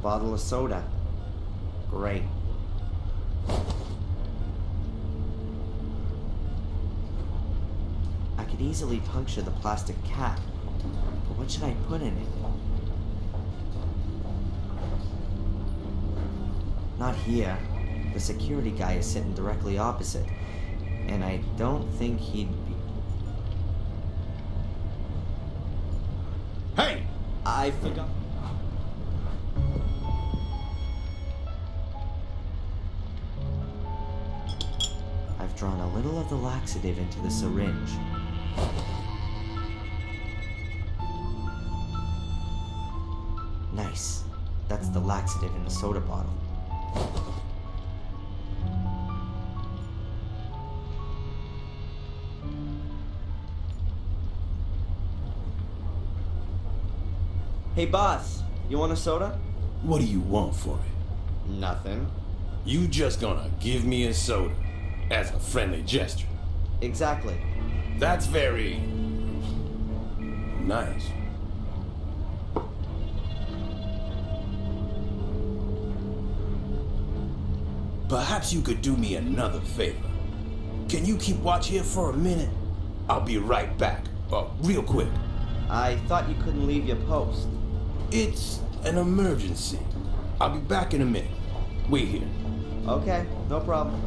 bottle of soda. Great. I could easily puncture the plastic cap, but what should I put in it? Not here. The security guy is sitting directly opposite, and I don't think he'd be... Hey! I forgot. I've drawn a little of the laxative into the syringe. Nice. That's the laxative in the soda bottle. Hey boss, you want a soda? What do you want for it? Nothing. You just gonna give me a soda as a friendly gesture. Exactly. That's very... nice. Perhaps you could do me another favor. Can you keep watch here for a minute? I'll be right back. Real quick. I thought you couldn't leave your post. It's an emergency. I'll be back in a minute. Wait here. Okay, no problem.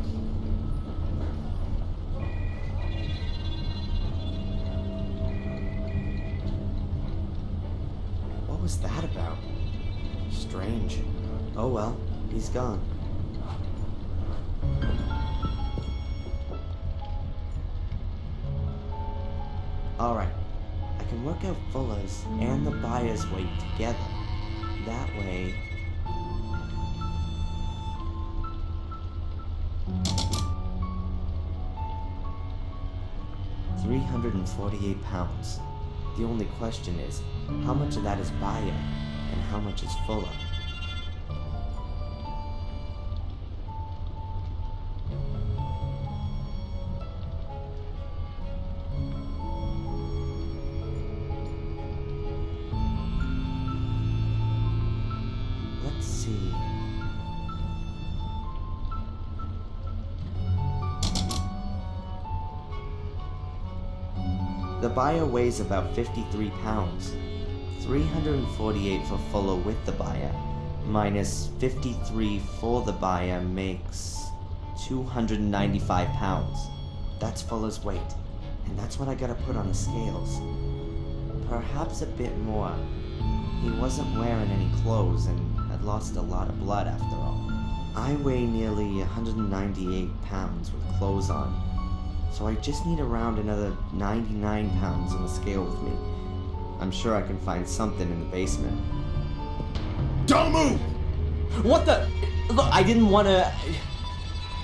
What was that about? Strange. Oh well, he's gone. Alright, I can work out Fuller's and the buyer's weight together. That way... £348. The only question is, how much of that is buyer and how much is Fuller? Let's see. The buyer weighs about 53 pounds. 348 for Fuller with the buyer, minus 53 for the buyer makes 295 pounds. That's Fuller's weight, and that's what I gotta put on the scales. Perhaps a bit more. He wasn't wearing any clothes and had lost a lot of blood after all. I weigh nearly 198 pounds with clothes on, so I just need around another 99 pounds on the scale with me. I'm sure I can find something in the basement. Don't move! What the? Look, I didn't want to...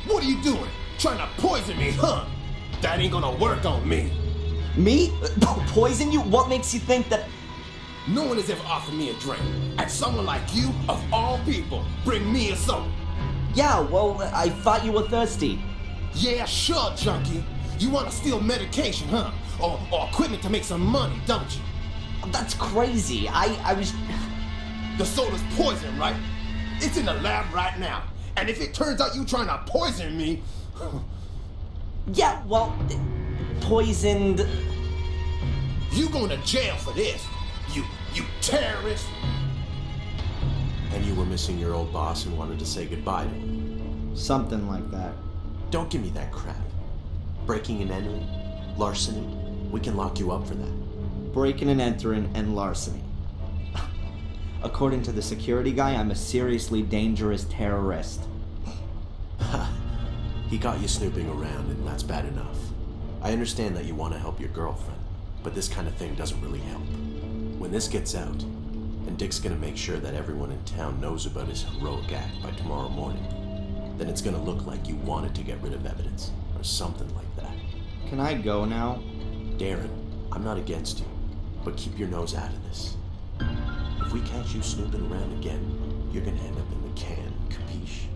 What are you doing? Trying to poison me, huh? That ain't gonna work on me. Me? Poison you? What makes you think that... No one has ever offered me a drink. And someone like you, of all people, bring me a soda. Yeah, well, I thought you were thirsty. Yeah, sure, junkie. You want to steal medication, huh? Or equipment to make some money, don't you? That's crazy. I was... The soda's poison, right? It's in the lab right now. And if it turns out you trying to poison me... Yeah, well, poisoned... You going to jail for this. You terrorist. And you were missing your old boss and wanted to say goodbye to him. Something like that. Don't give me that crap. Breaking and entering, larceny, we can lock you up for that. Breaking and entering and larceny. According to the security guy, I'm a seriously dangerous terrorist. He got you snooping around, and that's bad enough. I understand that you want to help your girlfriend, but this kind of thing doesn't really help. When this gets out, and Dick's gonna make sure that everyone in town knows about his heroic act by tomorrow morning, then it's gonna look like you wanted to get rid of evidence, or something like that. Can I go now? Darren, I'm not against you, but keep your nose out of this. If we catch you snooping around again, you're gonna end up in the can, capiche?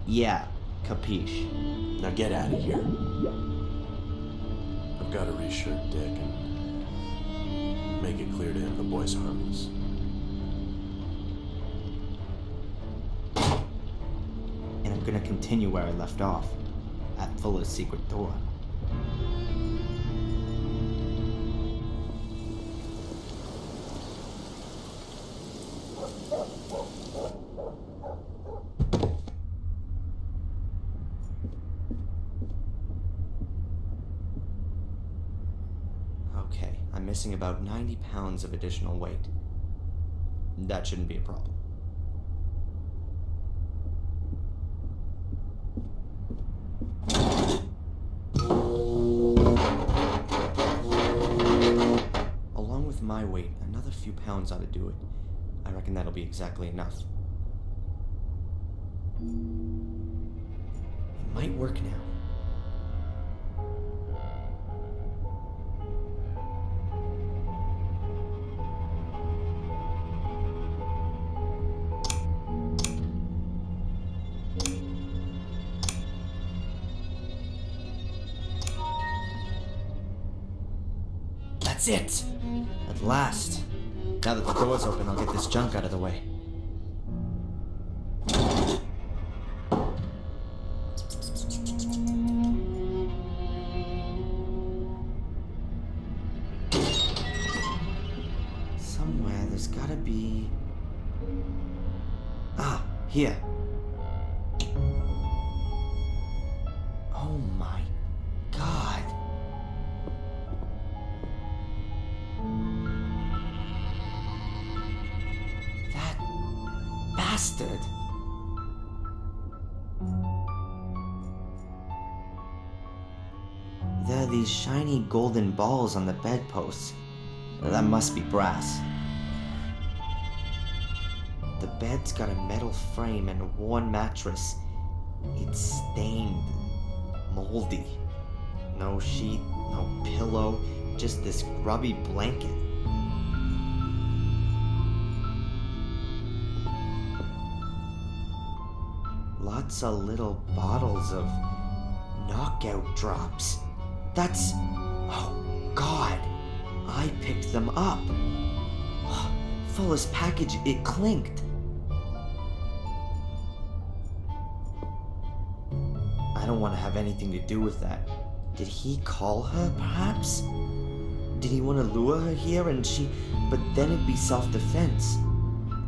Yeah, capiche. Now get out of here. I've got to reassure Dick and make it clear to him the boy's harmless. gonna continue where I left off, at Fuller's secret door. Okay, I'm missing about 90 pounds of additional weight. That shouldn't be a problem. Along with my weight, another few pounds ought to do it. I reckon that'll be exactly enough. It might work now. That's it! At last. Now that the door's open, I'll get this junk out of the way. Somewhere there's gotta be... Ah, here. Oh my God. That bastard. There are these shiny golden balls on the bedposts. That must be brass. The bed's got a metal frame and a worn mattress. It's stained, moldy. No sheet, no pillow, just this grubby blanket. Lots of little bottles of knockout drops. That's... oh God, I picked them up. Fuller's package, it clinked. I don't want to have anything to do with that. Did he call her, perhaps? Did he want to lure her here and she... But then it'd be self-defense.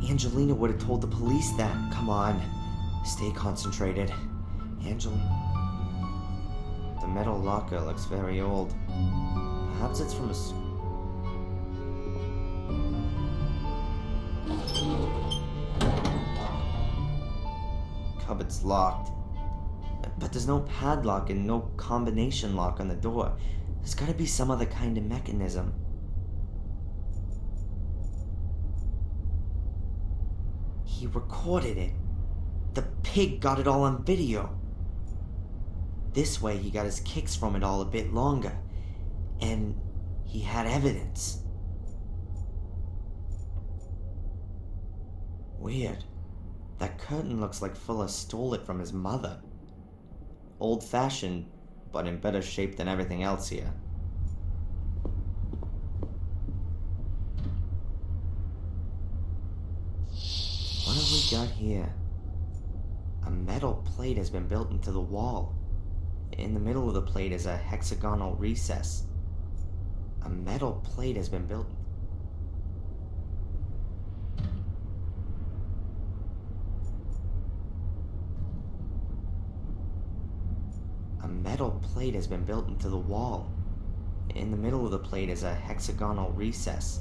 Angelina would have told the police that. Come on. Stay concentrated. Angelina... The metal locker looks very old. Perhaps it's from a... Cupboard's locked. But there's no padlock and no combination lock on the door. There's gotta be some other kind of mechanism. He recorded it. The pig got it all on video. This way he got his kicks from it all a bit longer. And he had evidence. Weird. That curtain looks like Fuller stole it from his mother. Old-fashioned, but in better shape than everything else here. What have we got here? A metal plate has been built into the wall. In the middle of the plate is a hexagonal recess. A metal plate has been built... A metal plate has been built into the wall. In the middle of the plate is a hexagonal recess.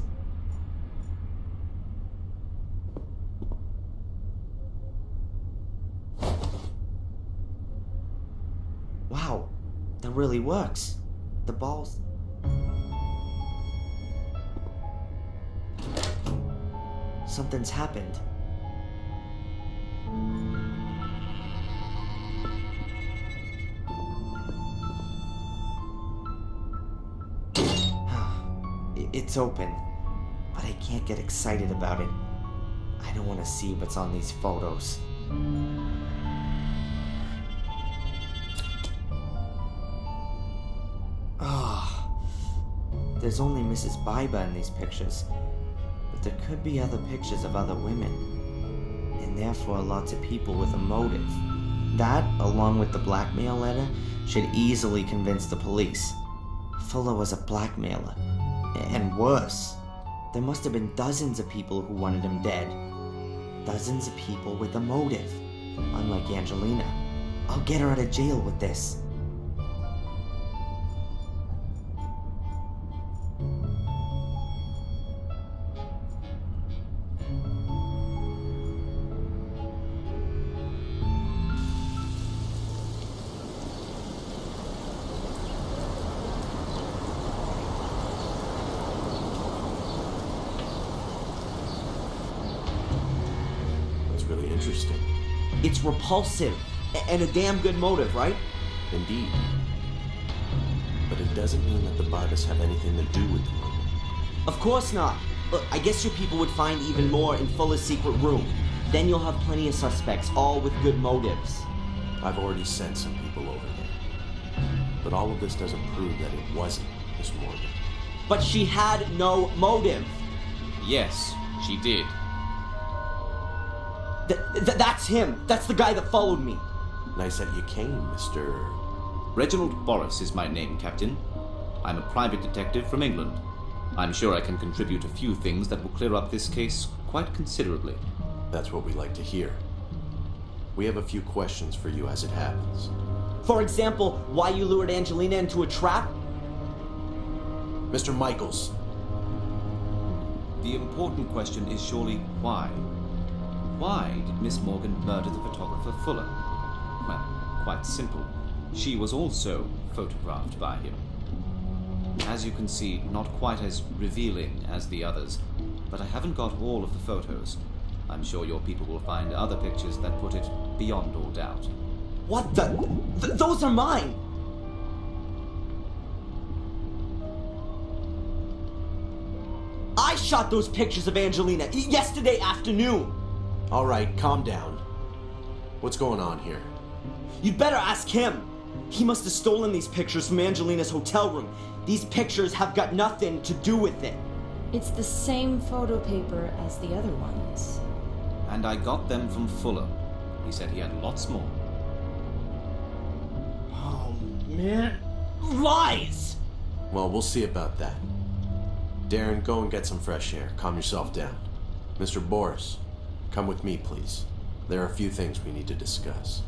Wow, that really works. The balls... Something's happened. It's open, but I can't get excited about it. I don't want to see what's on these photos. There's only Mrs. Biber in these pictures, but there could be other pictures of other women, and therefore lots of people with a motive. That, along with the blackmail letter, should easily convince the police. Fuller was a blackmailer. And worse, there must have been dozens of people who wanted him dead. Dozens of people with a motive. Unlike Angelina. I'll get her out of jail with this. Really interesting. It's repulsive, and a damn good motive, right? Indeed. But it doesn't mean that the Bibus have anything to do with the murder. Of course not. Look, I guess your people would find even more in Fuller's secret room. Then you'll have plenty of suspects, all with good motives. I've already sent some people over there. But all of this doesn't prove that it wasn't Miss Morgan. But she had no motive. Yes, she did. That's him. That's the guy that followed me. Nice that you came, Mr. Reginald Boris is my name, Captain. I'm a private detective from England. I'm sure I can contribute a few things that will clear up this case quite considerably. That's what we like to hear. We have a few questions for you as it happens. For example, why you lured Angelina into a trap? Mr. Michaels. The important question is surely why? Why did Miss Morgan murder the photographer Fuller? Well, quite simple. She was also photographed by him. As you can see, not quite as revealing as the others, but I haven't got all of the photos. I'm sure your people will find other pictures that put it beyond all doubt. What the? Those are mine! I shot those pictures of Angelina yesterday afternoon! All right, calm down. What's going on here? You'd better ask him. He must have stolen these pictures from Angelina's hotel room. These pictures have got nothing to do with it. It's the same photo paper as the other ones. And I got them from Fuller. He said he had lots more. Oh, man. Lies! Well, we'll see about that. Darren, go and get some fresh air. Calm yourself down. Mr. Boris, come with me, please. There are a few things we need to discuss.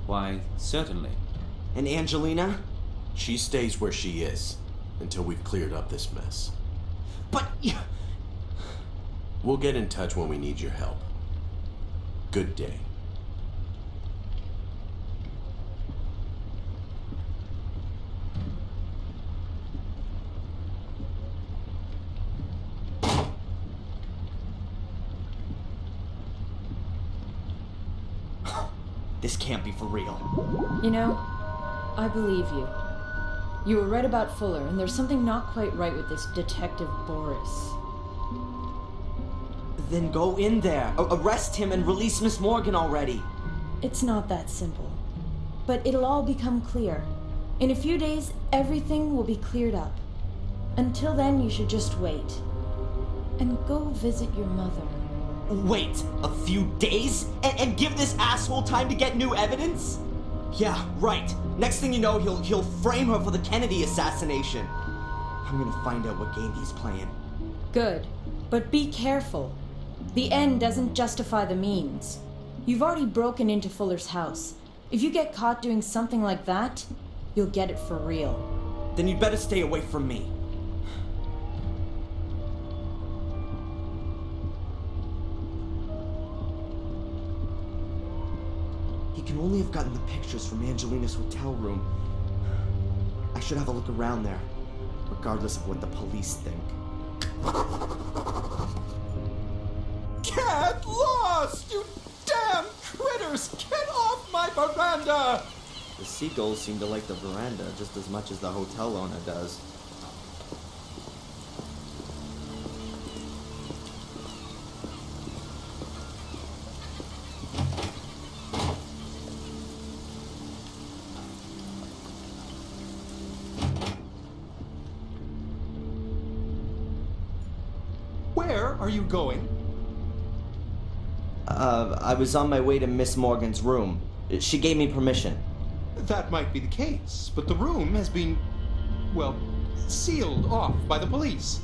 Why, certainly. And Angelina? She stays where she is until we've cleared up this mess. But... We'll get in touch when we need your help. Good day. This can't be for real. You know, I believe you. You were right about Fuller, and there's something not quite right with this Detective Boris. Then go in there, arrest him, and release Miss Morgan already. It's not that simple. But it'll all become clear. In a few days, everything will be cleared up. Until then, you should just wait. And go visit your mother. Wait a few days? And give this asshole time to get new evidence? Yeah, right. Next thing you know, he'll frame her for the Kennedy assassination. I'm gonna find out what game he's playing. Good. But be careful. The end doesn't justify the means. You've already broken into Fuller's house. If you get caught doing something like that, you'll get it for real. Then you'd better stay away from me. He can only have gotten the pictures from Angelina's hotel room. I should have a look around there, regardless of what the police think. Get lost, you damn critters! Get off my veranda! The seagulls seem to like the veranda just as much as the hotel owner does. Where are you going? I was on my way to Miss Morgan's room. She gave me permission. That might be the case, but the room has been, well, sealed off by the police.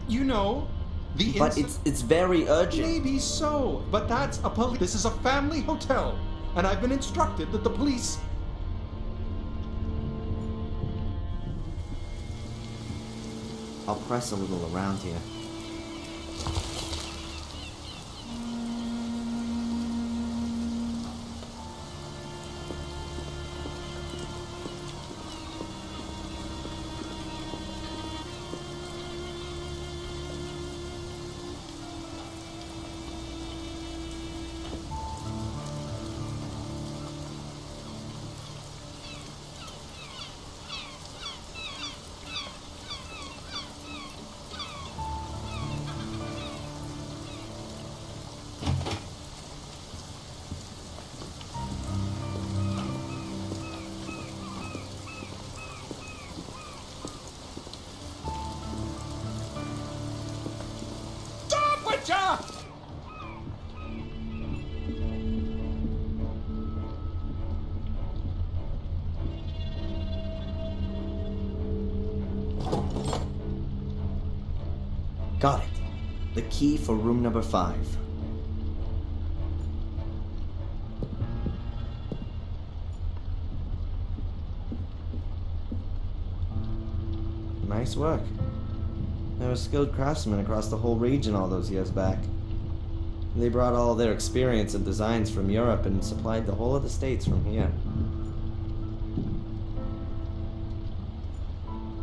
You know, the But it's very urgent. Maybe so, but that's a police. This is a family hotel, and I've been instructed that the police. I'll press a little around here. Got it. The key for room number 5. Nice work. There were skilled craftsmen across the whole region all those years back. They brought all their experience and designs from Europe and supplied the whole of the States from here.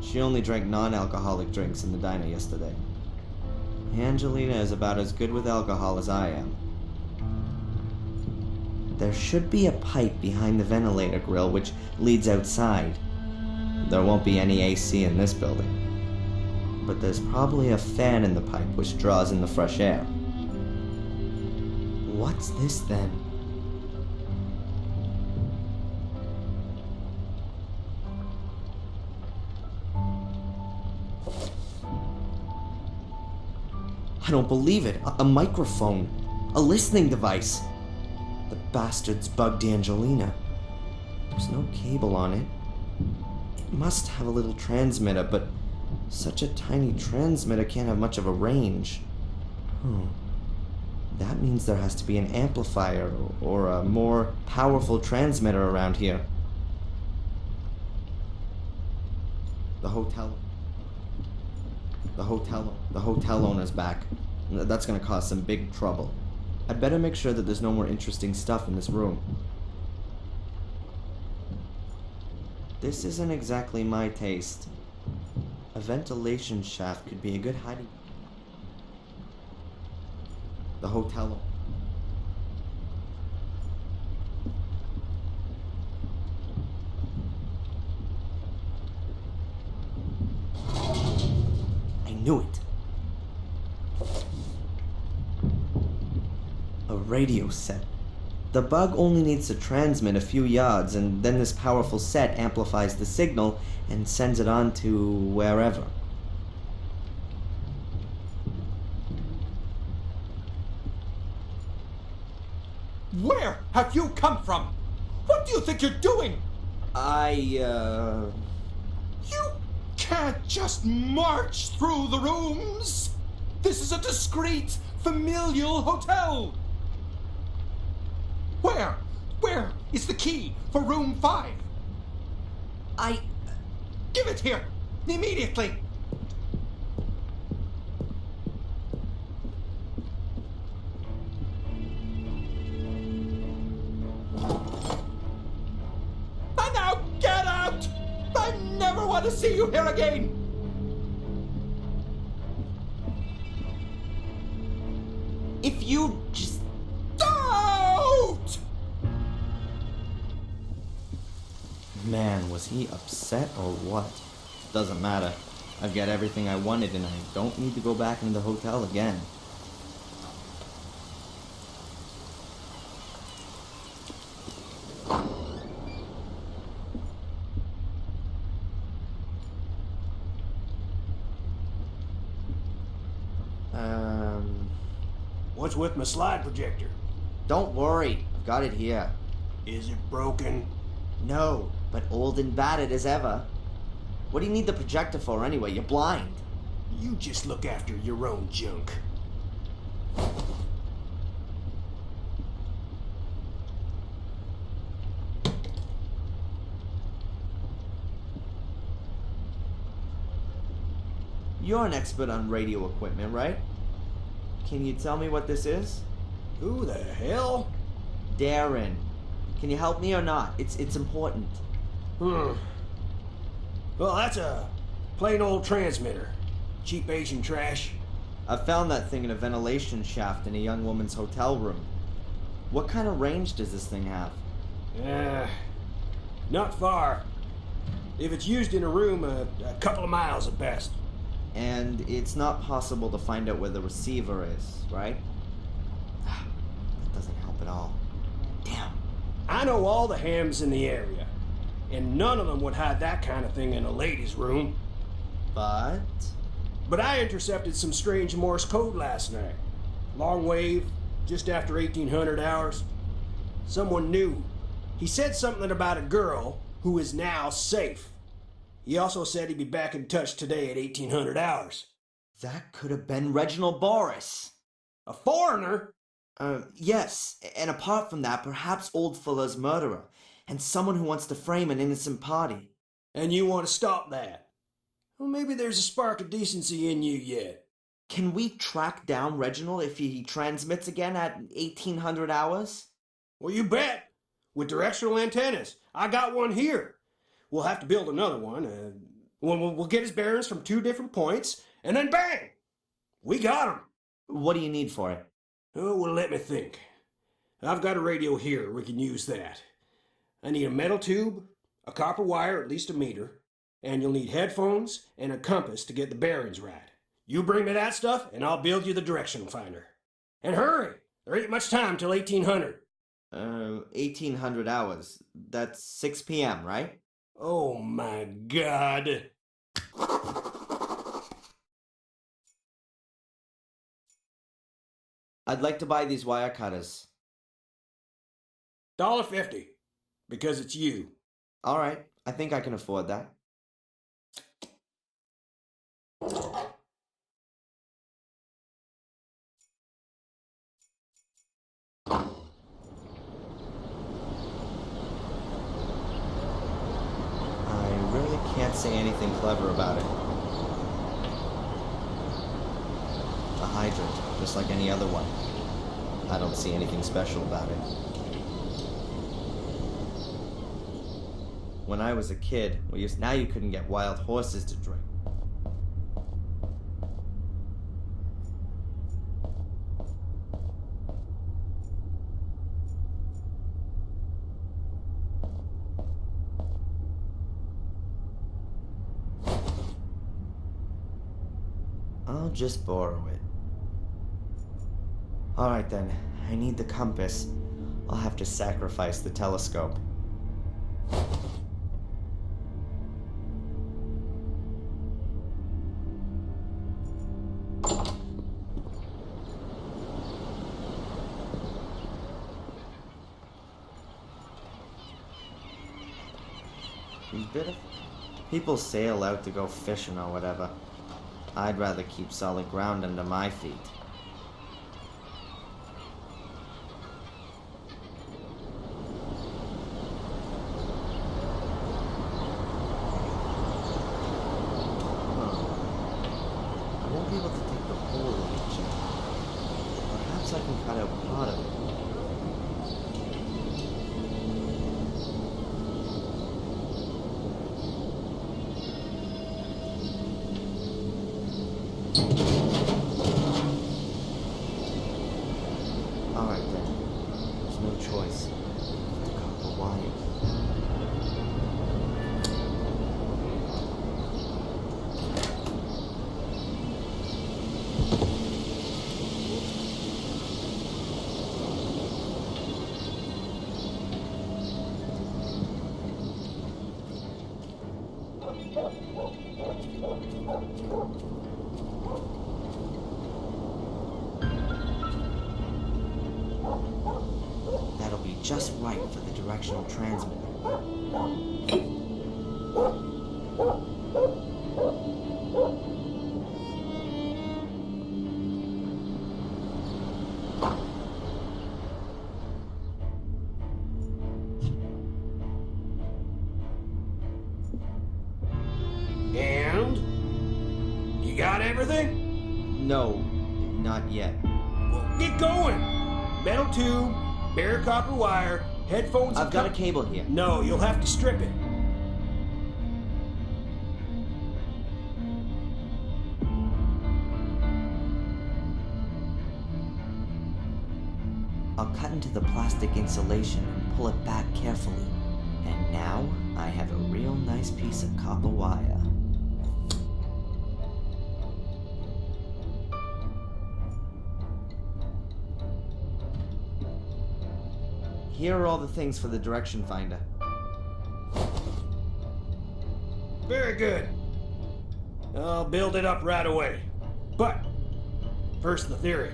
She only drank non-alcoholic drinks in the diner yesterday. Angelina is about as good with alcohol as I am. There should be a pipe behind the ventilator grill which leads outside. There won't be any AC in this building. But there's probably a fan in the pipe which draws in the fresh air. What's this then? I don't believe it. A microphone. A listening device. The bastards bugged Angelina. There's no cable on it. It must have a little transmitter, but such a tiny transmitter can't have much of a range. That means there has to be an amplifier or a more powerful transmitter around here. The hotel owner's back. That's gonna cause some big trouble. I'd better make sure that there's no more interesting stuff in this room. This isn't exactly my taste. A ventilation shaft could be a good hiding. The hotel. I knew it. A radio set. The bug only needs to transmit a few yards, and then this powerful set amplifies the signal and sends it on to wherever. Where have you come from? What do you think you're doing? You You can't just march through the rooms. This is a discreet, familial hotel. Where is the key for room 5? Give it here, immediately. And now get out! I never want to see you here again. If you just... Out! Man, was he upset or what? Doesn't matter. I've got everything I wanted and I don't need to go back into the hotel again. What's with my slide projector? Don't worry. I've got it here. Is it broken? No, but old and battered as ever. What do you need the projector for anyway? You're blind. You just look after your own junk. You're an expert on radio equipment, right? Can you tell me what this is? Who the hell? Darren. Can you help me or not? It's important. Well, that's a plain old transmitter. Cheap Asian trash. I found that thing in a ventilation shaft in a young woman's hotel room. What kind of range does this thing have? Not far. If it's used in a room, a couple of miles at best. And it's not possible to find out where the receiver is, right? That doesn't help at all. Damn. I know all the hams in the area, and none of them would hide that kind of thing in a ladies' room. But I intercepted some strange Morse code last night. Long wave, just after 1800 hours. Someone knew. He said something about a girl who is now safe. He also said he'd be back in touch today at 1800 hours. that could have been Reginald Boris. A foreigner? Yes, and apart from that, perhaps Old Fuller's murderer, and someone who wants to frame an innocent party. And you want to stop that? Well, maybe there's a spark of decency in you yet. Can we track down Reginald if he transmits again at 1800 hours? Well, you bet. With directional antennas. I got one here. We'll have to build another one. We'll get his bearings from 2 different points, and then bang! We got him. What do you need for it? Oh, well, let me think. I've got a radio here. We can use that. I need a metal tube, a copper wire, at least a meter, and you'll need headphones and a compass to get the bearings right. You bring me that stuff, and I'll build you the direction finder. And hurry! There ain't much time till 1800. 1800 hours. That's 6 p.m., right? Oh my God. I'd like to buy these wire cutters. $1.50. Because it's you. All right, I think I can afford that. I really can't say anything clever about it. A hydrant, just like any other one. I don't see anything special about it. When I was a kid, now you couldn't get wild horses to drink. I'll just borrow it. Alright then, I need the compass. I'll have to sacrifice the telescope. People sail out to go fishing or whatever. I'd rather keep solid ground under my feet. I won't be able to take the whole of each other. Perhaps I can cut out part of it. Alright then. There's no choice. Copper wire. That'll be just right for the directional transmitter. And? You got everything? No, not yet. Well, get going. Metal tube, bare copper wire, headphones. I've got a cable here. No, you'll have to strip it. I'll cut into the plastic insulation and pull it back carefully. And now I have a real nice piece of copper wire. Here are all the things for the direction finder. Very good. I'll build it up right away. But, first the theory.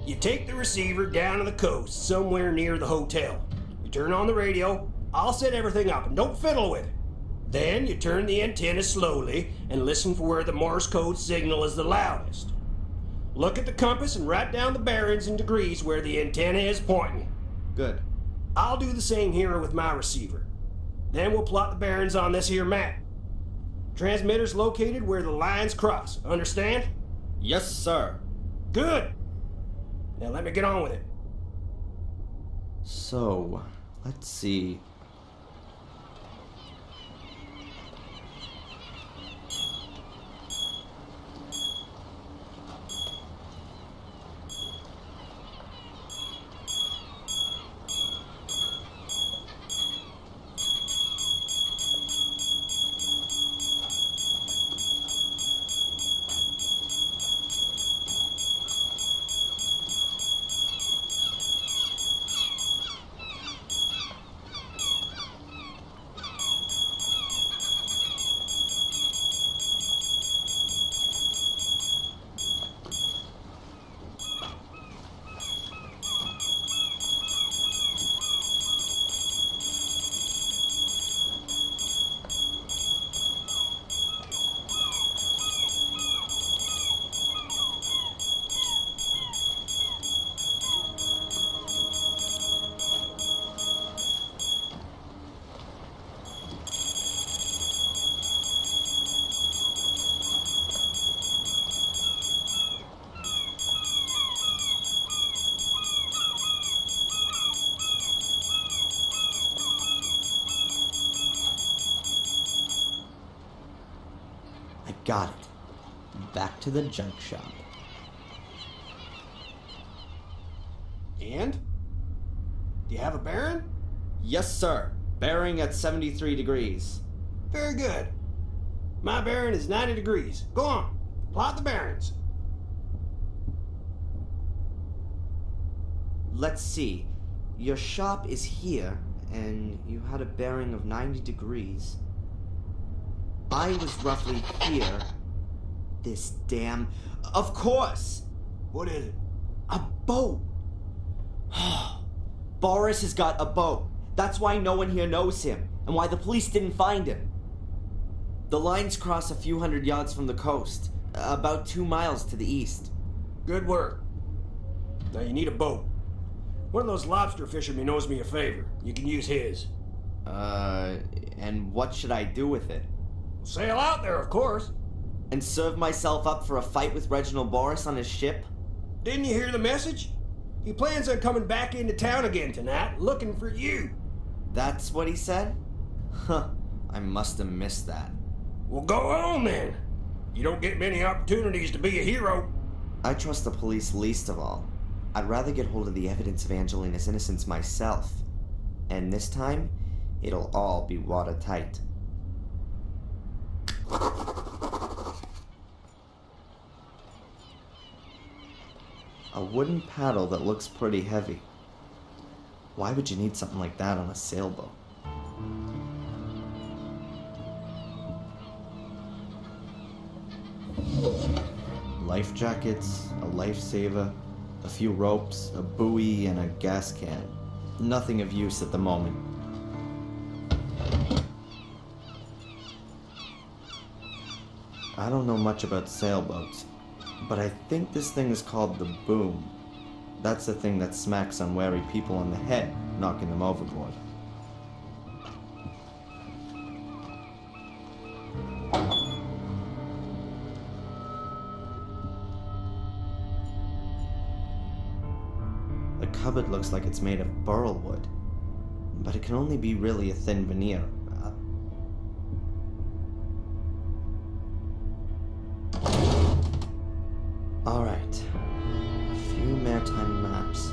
You take the receiver down to the coast, somewhere near the hotel. You turn on the radio, I'll set everything up, and don't fiddle with it. Then you turn the antenna slowly and listen for where the Morse code signal is the loudest. Look at the compass and write down the bearings and degrees where the antenna is pointing. Good. I'll do the same here with my receiver. Then we'll plot the bearings on this here map. Transmitter's located where the lines cross. Understand? Yes, sir. Good. Now let me get on with it. So, let's see. I got it. Back to the junk shop. And? Do you have a bearing? Yes, sir. Bearing at 73 degrees. Very good. My bearing is 90 degrees. Go on. Plot the bearings. Let's see. Your shop is here, and you had a bearing of 90 degrees. I was roughly here. This damn... Of course! What is it? A boat! Boris has got a boat. That's why no one here knows him, and why the police didn't find him. The lines cross a few hundred yards from the coast, about 2 miles to the east. Good work. Now you need a boat. One of those lobster fishermen owes me a favor. You can use his. And what should I do with it? Sail out there, of course. And serve myself up for a fight with Reginald Boris on his ship? Didn't you hear the message? He plans on coming back into town again tonight, looking for you. That's what he said? Huh, I must have missed that. Well, go on then. You don't get many opportunities to be a hero. I trust the police least of all. I'd rather get hold of the evidence of Angelina's innocence myself. And this time, it'll all be watertight. A wooden paddle that looks pretty heavy. Why would you need something like that on a sailboat? Life jackets, a lifesaver, a few ropes, a buoy, and a gas can. Nothing of use at the moment. I don't know much about sailboats, but I think this thing is called the boom. That's the thing that smacks unwary people on the head, knocking them overboard. The cupboard looks like it's made of burl wood, but it can only be really a thin veneer. Alright. A few maritime maps,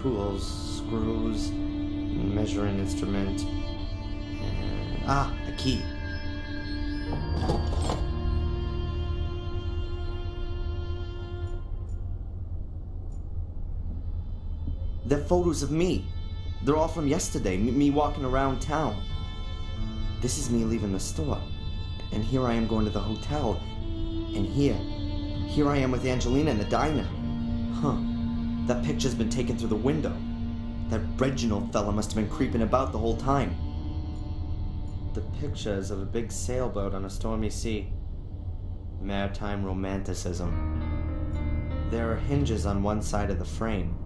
tools, screws, measuring instrument, and... a key. They're photos of me. They're all from yesterday, me walking around town. This is me leaving the store. And here I am going to the hotel. And here I am with Angelina in a diner. Huh. That picture's been taken through the window. That Reginald fella must have been creeping about the whole time. The picture is of a big sailboat on a stormy sea. Maritime romanticism. There are hinges on one side of the frame.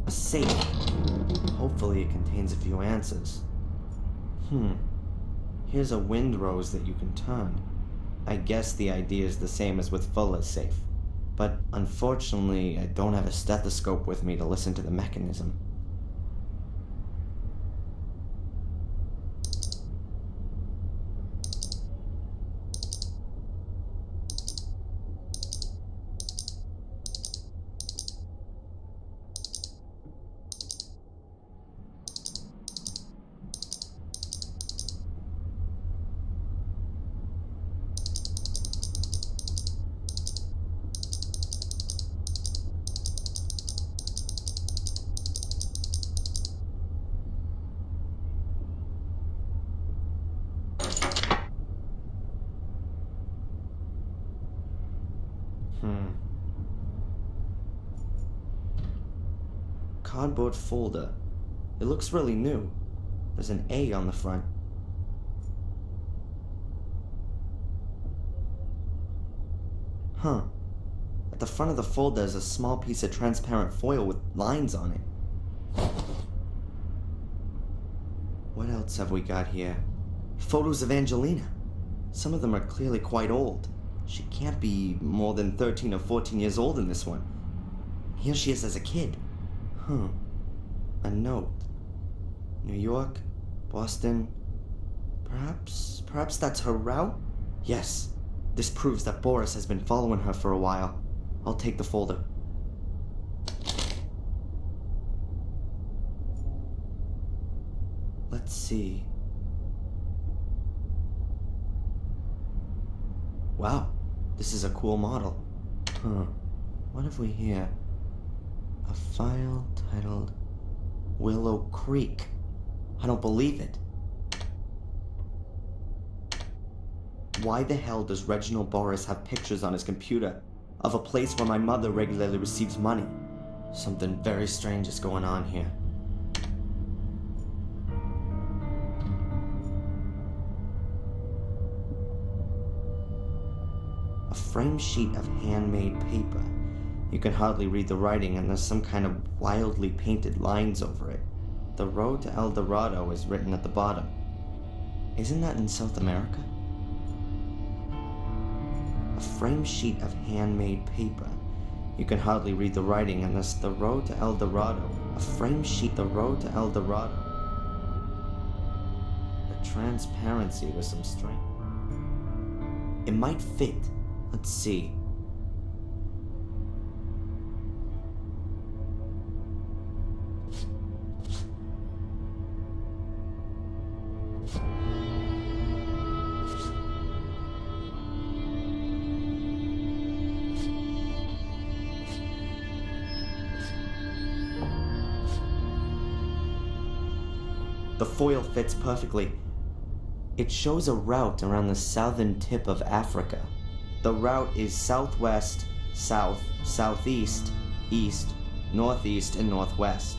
A safe. Hopefully it contains a few answers. Here's a wind rose that you can turn. I guess the idea is the same as with Fuller's safe. But unfortunately, I don't have a stethoscope with me to listen to the mechanism. Cardboard folder. It looks really new. There's an A on the front. At the front of the folder is a small piece of transparent foil with lines on it. What else have we got here? Photos of Angelina. Some of them are clearly quite old. She can't be more than 13 or 14 years old in this one. Here she is as a kid. A note. New York, Boston. Perhaps that's her route? Yes. This proves that Boris has been following her for a while. I'll take the folder. Let's see. Wow, this is a cool model. What have we here? A file titled Willow Creek. I don't believe it. Why the hell does Reginald Boris have pictures on his computer of a place where my mother regularly receives money? Something very strange is going on here. A framed sheet of handmade paper. You can hardly read the writing, and there's some kind of wildly painted lines over it. The road to El Dorado is written at the bottom. Isn't that in South America? A framed sheet of handmade paper. You can hardly read the writing, and there's the road to El Dorado. A framed sheet, the road to El Dorado. A transparency with some strength. It might fit. Let's see. The foil fits perfectly. It shows a route around the southern tip of Africa. The route is southwest, south, southeast, east, northeast, and northwest.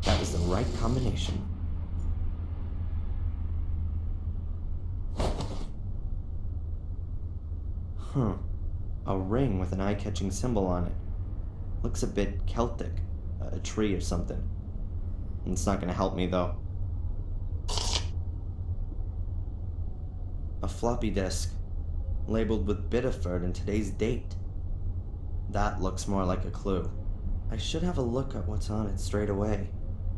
That was the right combination. A ring with an eye-catching symbol on it. Looks a bit Celtic. A tree or something. It's not gonna help me, though. A floppy disk, labeled with Biddeford and today's date. That looks more like a clue. I should have a look at what's on it straight away.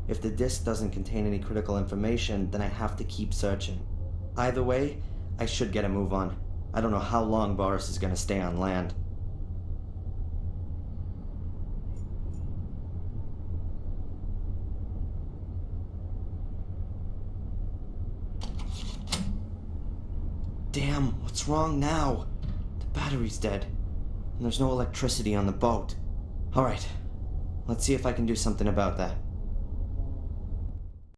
If the disk doesn't contain any critical information, then I have to keep searching. Either way, I should get a move on. I don't know how long Boris is gonna stay on land. Damn, what's wrong now? The battery's dead, and there's no electricity on the boat. Alright, let's see if I can do something about that.